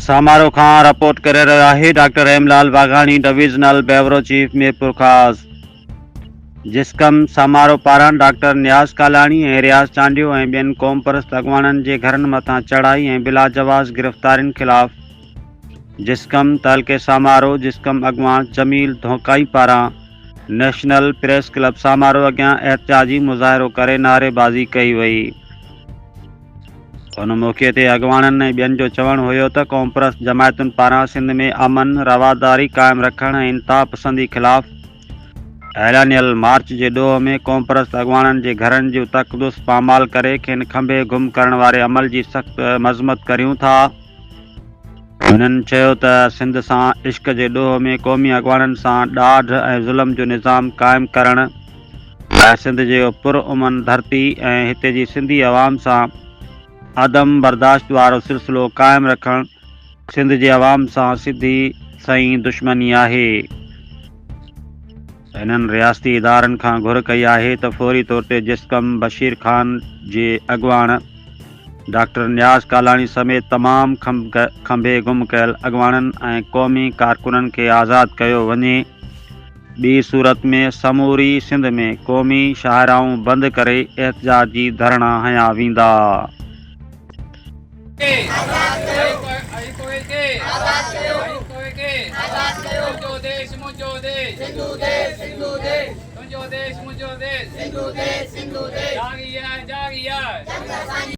समारोह खां रिपोर्ट करे रहियो आहे doctor Hemlal Waghani, divisional bureau chief Mirpur ख़ास। जिसकम समारोह पारां डॉक्टर नियाज़ कालाणी ऐं रियाज़ चांडियो ऐं ॿियनि क़ौम परस्त अॻवाननि जे घरनि मथां चढ़ाई ऐं बिलाजवाज़ गिरफ़्तारियुनि ख़िलाफ़ जिसकम तहलके समारोह जिसकम अॻवान जमील धोकाई पारां नेशनल प्रेस क्लब समारोह अॻियां एहतजाजी मुज़ाहिरो करे नारेबाज़ी कई वई। उन मौक़े ते अॻवाननि ऐं ॿियनि जो चवणु हुयो त क़ौम परस्त जमायतुनि पारां सिंध में अमन रवादारी क़ाइमु रखण ऐं इंतहा पसंदी ख़िलाफ़ ऐलानियल मार्च जे ॾोह में क़ौम परस्त अॻवाननि जे घरनि जूं तक़दुस पामाल करे खेनि खंभे गुम करण वारे अमल जी सख़्त मज़मत करियूं था। हुननि चयो त सिंध सां इश्क जे ॾोह में क़ौमी अॻवाननि सां ॾाढ ऐं ज़ुल्म जो निज़ाम क़ाइमु करणु ऐं सिंध जे पुरअमन धरती ऐं हिते जी सिंधी अवाम सां अदम बर्दाश्त वारो सिलसिलो क़ाइमु रखणु सिंध जे अवाम सां सिधी सईं दुश्मनी आहे। हिननि रियासती इदारनि खां घुर कई आहे त फौरी तौर ते जिसकम बशीर ख़ान जे अॻवान डॉक्टर नियाज़ कालाणी समेत तमामु खंभे गुम कयल अॻवाननि ऐं क़ौमी कारकुननि खे आज़ादु कयो वञे। ॿी सूरत में समूरी सिंध में क़ौमी शाहराऊं बंदि करे एहतजाजी धरणा हंया वेंदा। जागिया